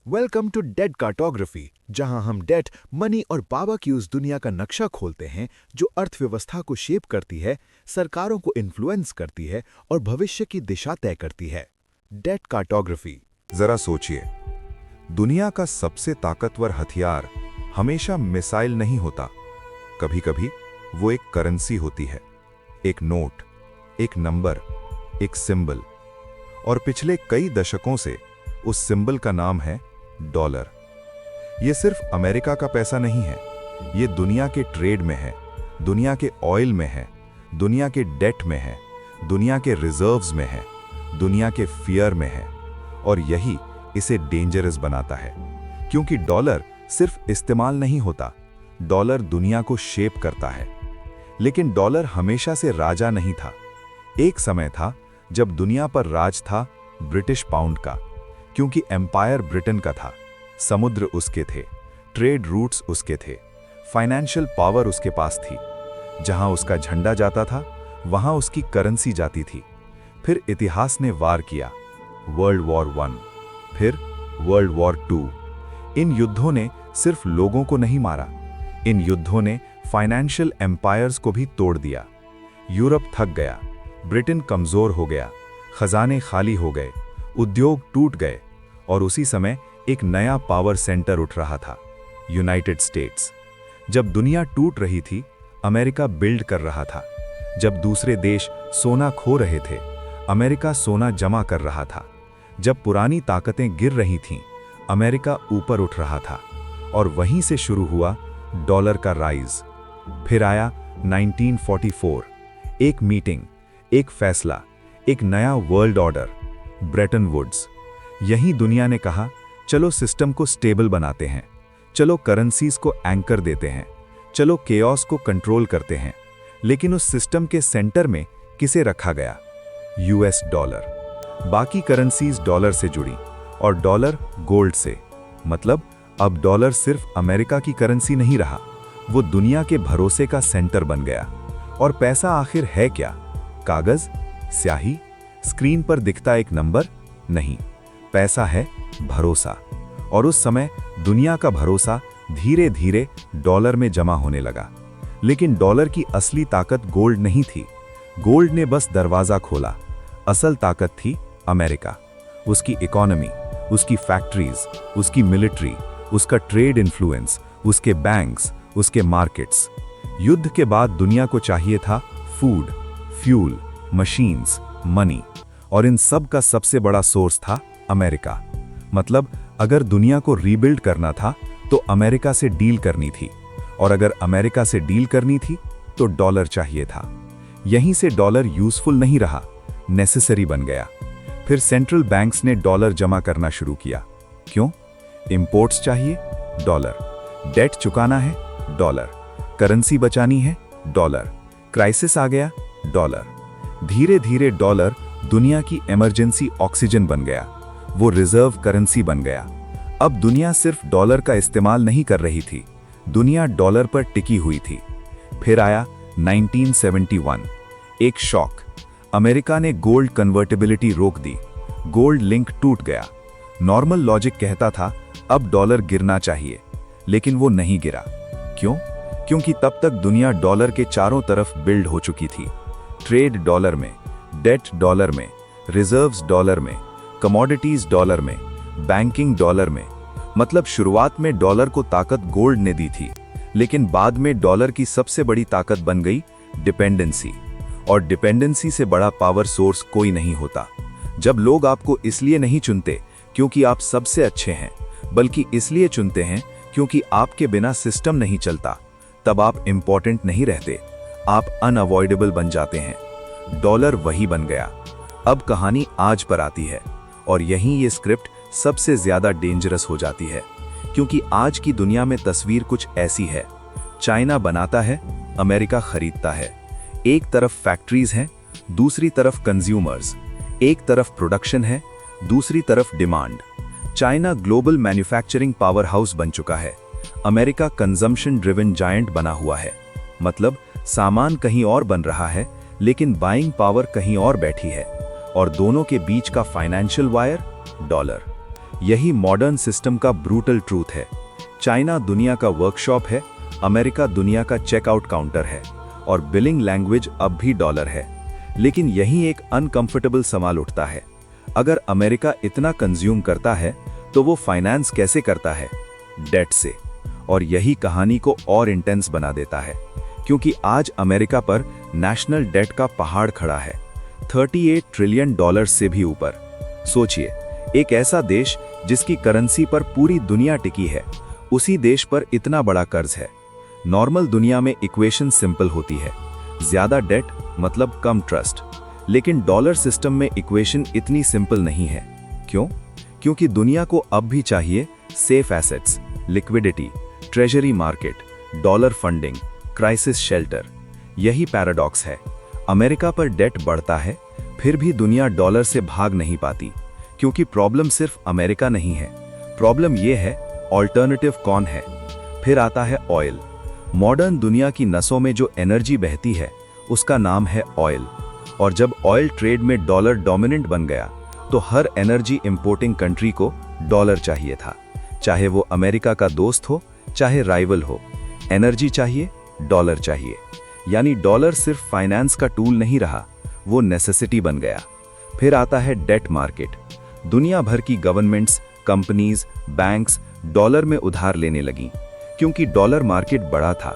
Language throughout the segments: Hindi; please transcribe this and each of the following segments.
वेलकम टू डेट कार्टोग्राफी, जहां हम डेट, मनी और पावर की उस दुनिया का नक्शा खोलते हैं जो अर्थव्यवस्था को शेप करती है, सरकारों को इन्फ्लुएंस करती है और भविष्य की दिशा तय करती है। Date cartography. जरा सोचिए, दुनिया का सबसे ताकतवर हथियार हमेशा मिसाइल नहीं होता। कभी कभी वो एक करेंसी होती है, एक नोट, एक नंबर, एक सिंबल। और पिछले कई दशकों से उस सिंबल का नाम है डॉलर। ये सिर्फ अमेरिका का पैसा नहीं है, ये दुनिया के ट्रेड में है, दुनिया के ऑयल में है, दुनिया के डेट में है, दुनिया के रिजर्व्स में है, दुनिया के फियर में है। और यही इसे डेंजरस बनाता है, क्योंकि डॉलर सिर्फ इस्तेमाल नहीं होता, डॉलर दुनिया को शेप करता है। लेकिन डॉलर हमेशा से राजा नहीं था। एक समय था जब दुनिया पर राज था ब्रिटिश पाउंड का, क्योंकि एम्पायर ब्रिटेन का था, समुद्र उसके थे, ट्रेड रूट्स उसके थे, फाइनेंशियल पावर उसके पास थी। जहां उसका झंडा जाता था वहां उसकी करेंसी जाती थी। फिर इतिहास ने वार किया, वर्ल्ड वॉर 1, फिर वर्ल्ड वॉर 2। इन युद्धों ने सिर्फ लोगों को नहीं मारा, इन युद्धों ने फाइनेंशियल एम्पायर्स को भी तोड़ दिया। यूरोप थक गया, ब्रिटेन कमजोर हो गया, खजाने खाली हो गए, उद्योग टूट गए। और उसी समय एक नया पावर सेंटर उठ रहा था, यूनाइटेड स्टेट्स। जब दुनिया टूट रही थी, अमेरिका बिल्ड कर रहा था। जब दूसरे देश सोना खो रहे थे, अमेरिका सोना जमा कर रहा था। जब पुरानी ताकतें गिर रही थीं, अमेरिका ऊपर उठ रहा था। और वहीं से शुरू हुआ डॉलर का राइज। फिर आया 1944, एक मीटिंग, एक फैसला, एक नया वर्ल्ड ऑर्डर, ब्रेटन वुड्स। यही दुनिया ने कहा, चलो सिस्टम को स्टेबल बनाते हैं, चलो करेंसीज को एंकर देते हैं, चलो केओस को कंट्रोल करते हैं। लेकिन उस सिस्टम के सेंटर में किसे रखा गया? US dollar. बाकी करेंसीज डॉलर से जुड़ी, और डॉलर गोल्ड से। मतलब अब डॉलर सिर्फ अमेरिका की करेंसी नहीं रहा, वो दुनिया के भरोसे का सेंटर बन गया। और पैसा आखिर है क्या? कागज, स्याही, स्क्रीन पर दिखता एक नंबर? नहीं, पैसा है भरोसा। और उस समय दुनिया का भरोसा धीरे धीरे डॉलर में जमा होने लगा। लेकिन डॉलर की असली ताकत गोल्ड नहीं थी, गोल्ड ने बस दरवाजा खोला। असल ताकत थी अमेरिका, उसकी इकोनॉमी, उसकी फैक्ट्रीज, उसकी मिलिट्री, उसका ट्रेड इन्फ्लुएंस, उसके बैंक्स, उसके मार्केट्स। युद्ध के बाद दुनिया को चाहिए था फूड, फ्यूल, मशीन्स, मनी। और इन सब का सबसे बड़ा सोर्स था अमेरिका। मतलब अगर दुनिया को रीबिल्ड करना था तो अमेरिका से डील करनी थी, और अगर अमेरिका से डील करनी थी तो डॉलर चाहिए था। यहीं से डॉलर यूजफुल नहीं रहा, नेसेसरी बन गया। फिर सेंट्रल बैंक्स ने डॉलर जमा करना शुरू किया। क्यों? इंपोर्ट्स चाहिए, डॉलर। डेट चुकाना है, डॉलर। करेंसी बचानी है, डॉलर। क्राइसिस आ गया, डॉलर। धीरे धीरे डॉलर दुनिया की इमरजेंसी ऑक्सीजन बन गया, वो रिजर्व करेंसी बन गया। अब दुनिया सिर्फ डॉलर का इस्तेमाल नहीं कर रही थी, दुनिया डॉलर पर टिकी हुई थी। फिर आया 1971, एक शॉक। अमेरिका ने गोल्ड कन्वर्टिबिलिटी रोक दी, गोल्ड लिंक टूट गया। नॉर्मल लॉजिक कहता था अब डॉलर गिरना चाहिए, लेकिन वो नहीं गिरा। क्यों? क्योंकि तब तक दुनिया डॉलर के चारों तरफ बिल्ड हो चुकी थी। ट्रेड डॉलर में, डेट डॉलर में, रिजर्व्स डॉलर में, कमोडिटीज डॉलर में, बैंकिंग डॉलर में। मतलब शुरुआत में डॉलर को ताकत गोल्ड ने दी थी, लेकिन बाद में डॉलर की सबसे बड़ी ताकत बन गई डिपेंडेंसी। और डिपेंडेंसी से बड़ा पावर सोर्स कोई नहीं होता। जब लोग आपको इसलिए नहीं चुनते क्योंकि आप सबसे अच्छे हैं, बल्कि इसलिए चुनते हैं क्योंकि आपके बिना सिस्टम नहीं चलता, तब आप इंपॉर्टेंट नहीं रहते, आप अनअवॉइडेबल बन जाते हैं। डॉलर वही बन गया। अब कहानी आज पर आती है, और यहीं ये स्क्रिप्ट सबसे ज्यादा डेंजरस हो जाती है, क्योंकि आज की दुनिया में तस्वीर कुछ ऐसी है। चाइना बनाता है, अमेरिका खरीदता है। एक तरफ फैक्ट्रीज हैं, दूसरी तरफ कंज्यूमर्स। एक तरफ प्रोडक्शन है, दूसरी तरफ demand. China global manufacturing power house बन चुका है, अमेरिका कंजम्पशन ड्रिवन जायंट बना हुआ है। मतलब सामान कहीं और बन रहा है, लेकिन बाइंग पावर कहीं और बैठी है। और दोनों के बीच का फाइनेंशियल वायर, डॉलर। यही मॉडर्न सिस्टम का ब्रूटल ट्रूथ है। चाइना दुनिया का वर्कशॉप है, अमेरिका दुनिया का चेकआउट काउंटर है और बिलिंग लैंग्वेज अब भी डॉलर है। लेकिन यहीं एक अनकंफर्टेबल सवाल उठता है, अगर अमेरिका इतना कंज्यूम करता है तो वो फाइनेंस कैसे करता है? डेट से। और यही कहानी को और इंटेंस बना देता है, क्योंकि आज अमेरिका पर नेशनल डेट का पहाड़ खड़ा है, 38 ट्रिलियन डॉलर से भी ऊपर। सोचिए, एक ऐसा देश जिसकी करेंसी पर पूरी दुनिया टिकी है, उसी देश पर इतना बड़ा कर्ज है। नॉर्मल दुनिया में इक्वेशन सिंपल होती है, ज्यादा डेट मतलब कम ट्रस्ट। लेकिन डॉलर सिस्टम में इक्वेशन इतनी सिंपल नहीं है। क्यों? क्योंकि दुनिया को अब भी चाहिए safe assets, liquidity, treasury market, dollar funding, crisis shelter. यही पैराडॉक्स है। अमेरिका पर डेट बढ़ता है, फिर भी दुनिया डॉलर से भाग नहीं पाती, क्योंकि प्रॉब्लम सिर्फ अमेरिका नहीं है। प्रॉब्लम यह है ऑल्टरनेटिव कौन है। फिर आता है ऑयल। मॉडर्न दुनिया की नसों में जो एनर्जी बहती है उसका नाम है ऑयल। और जब ऑयल ट्रेड में डॉलर डोमिनेंट बन गया तो हर एनर्जी इंपोर्टिंग कंट्री को डॉलर चाहिए था, चाहे वो अमेरिका का दोस्त हो चाहे राइवल हो। एनर्जी चाहिए, डॉलर चाहिए। यानी डॉलर सिर्फ फाइनेंस का टूल नहीं रहा, वो नेसेसिटी बन गया। फिर आता है डेट मार्केट। दुनिया भर की गवर्नमेंट्स, कंपनीज, बैंक्स डॉलर में उधार लेने लगीं, क्योंकि डॉलर मार्केट बड़ा था,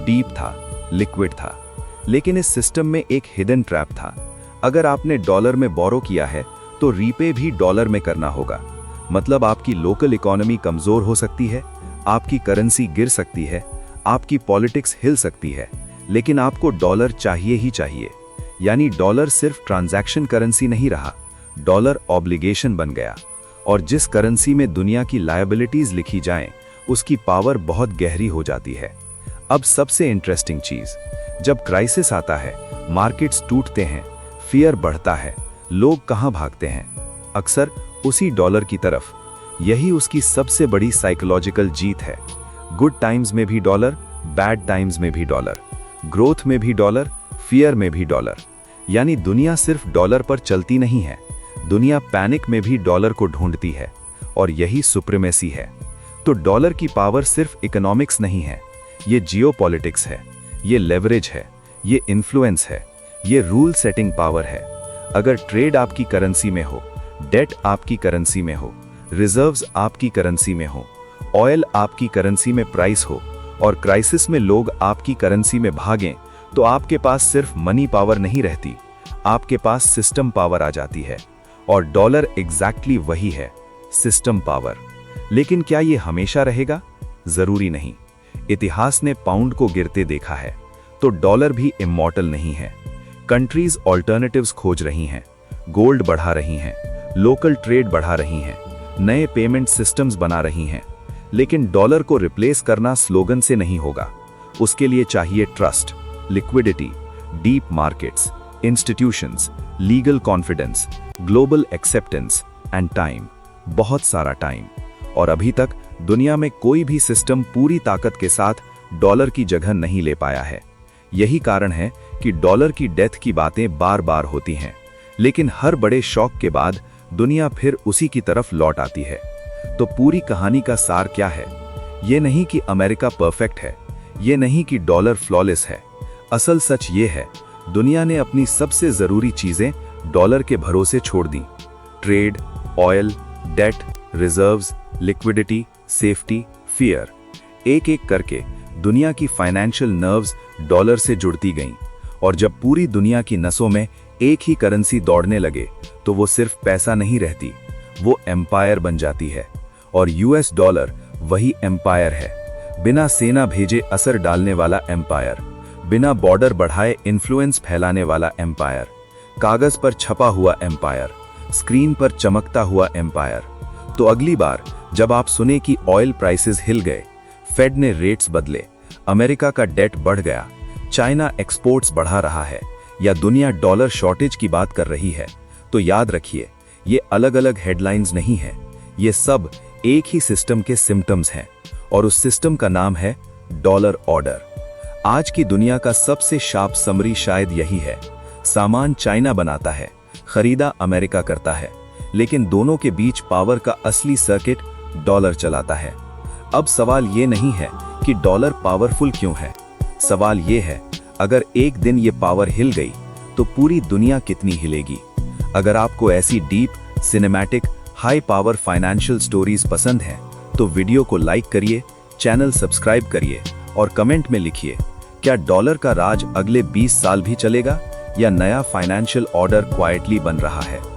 डीप था, लिक्विड था। लेकिन इस सिस्टम में एक हिडन ट्रैप था। अगर आपने डॉलर में बोरो किया है तो रीपे भी डॉलर में करना होगा। मतलब आपकी लोकल इकोनॉमी कमजोर हो सकती है, आपकी करेंसी गिर सकती है, आपकी पॉलिटिक्स हिल सकती है, लेकिन आपको डॉलर चाहिए ही चाहिए। यानी डॉलर सिर्फ ट्रांजैक्शन करेंसी नहीं रहा, डॉलर ऑब्लिगेशन बन गया। और जिस करेंसी में दुनिया की लायबिलिटीज लिखी जाएं, उसकी पावर बहुत गहरी हो जाती है। अब सबसे इंटरेस्टिंग चीज, जब क्राइसिस आता है, मार्केट्स टूटते हैं, फियर बढ़ता है, लोग कहां भागते हैं? अक्सर उसी डॉलर की तरफ। यही उसकी सबसे बड़ी साइकोलॉजिकल जीत है। गुड टाइम्स में भी डॉलर, बैड टाइम्स में भी डॉलर, ग्रोथ में भी डॉलर, फियर में भी डॉलर। यानी दुनिया सिर्फ डॉलर पर चलती नहीं है, दुनिया पैनिक में भी डॉलर को ढूंढती है। और यही सुप्रीमेसी है। तो डॉलर की पावर सिर्फ इकोनॉमिक्स नहीं है, ये जियोपॉलिटिक्स है, ये लेवरेज है, ये इन्फ्लुएंस है, ये रूल सेटिंग पावर है। अगर ट्रेड आपकी करेंसी में हो, डेट आपकी करेंसी में हो, रिजर्व्स आपकी करेंसी में हो, ऑयल आपकी करेंसी में प्राइस हो और क्राइसिस में लोग आपकी करेंसी में भागें, तो आपके पास सिर्फ मनी पावर नहीं रहती, आपके पास सिस्टम पावर आ जाती है। और डॉलर एग्जैक्टली वही है, सिस्टम पावर। लेकिन क्या ये हमेशा रहेगा? जरूरी नहीं। इतिहास ने पाउंड को गिरते देखा है, तो डॉलर भी इमॉर्टल नहीं है। कंट्रीज ऑल्टरनेटिव्स खोज रही हैं, गोल्ड बढ़ा रही हैं, लोकल ट्रेड बढ़ा रही हैं, नए पेमेंट सिस्टम्स बना रही हैं। लेकिन डॉलर को रिप्लेस करना स्लोगन से नहीं होगा। उसके लिए चाहिए trust, liquidity, deep markets, institutions, legal confidence, global acceptance and time, बहुत सारा टाइम। और अभी तक दुनिया में कोई भी सिस्टम पूरी ताकत के साथ डॉलर की जगह नहीं ले पाया है। यही कारण है कि डॉलर की डेथ की बातें बार बार होती हैं, लेकिन हर बड़े शॉक के बाद दुनिया फिर उसी की तरफ लौट आती है। तो पूरी कहानी का सार क्या है? ये नहीं कि अमेरिका परफेक्ट है, ये नहीं कि डॉलर फ्लॉलेस है। असल सच ये है, दुनिया ने अपनी सबसे जरूरी चीजें डॉलर के भरोसे छोड़ दी। Trade, oil, debt, reserves, liquidity, safety, fear, एक एक करके दुनिया की फाइनेंशियल नर्व्स डॉलर से जुड़ती गईं। और जब पूरी दुनिया की नसों में एक ही करेंसी दौड़ने लगे, तो वो सिर्फ पैसा नहीं रहती, वो एम्पायर बन जाती है। और यूएस डॉलर वही एम्पायर है, बिना सेना भेजे असर डालने वाला एम्पायर, बिना बॉर्डर बढ़ाए इन्फ्लुएंस फैलाने वाला एम्पायर, कागज पर छपा हुआ एम्पायर, स्क्रीन पर चमकता हुआ एम्पायर। तो अगली बार जब आप सुने कि ऑयल प्राइसेस हिल गए, फेड ने रेट्स बदले, अमेरिका का डेट बढ़ गया, चाइना एक्सपोर्ट्स बढ़ा रहा है, या दुनिया डॉलर शॉर्टेज की बात कर रही है, तो याद रखिए, ये अलग अलग हेडलाइंस नहीं है, ये सब एक ही सिस्टम के सिम्टम्स हैं। और उस सिस्टम का नाम है डॉलर ऑर्डर। आज की दुनिया का सबसे शार्प समरी शायद यही है। सामान चाइना बनाता है, खरीदा अमेरिका करता है, लेकिन दोनों के बीच पावर का असली सर्किट डॉलर चलाता है। अब सवाल ये नहीं है कि डॉलर पावरफुल क्यों है, सवाल ये है अगर एक दिन ये पावर हिल गई तो पूरी दुनिया कितनी हिलेगी। अगर आपको ऐसी deep, cinematic, high power financial stories पसंद हैं तो वीडियो को लाइक करिए, चैनल सब्सक्राइब करिए और कमेंट में लिखिए, क्या डॉलर का राज अगले 20 साल भी चलेगा या नया फाइनेंशियल ऑर्डर क्वाइटली बन रहा है।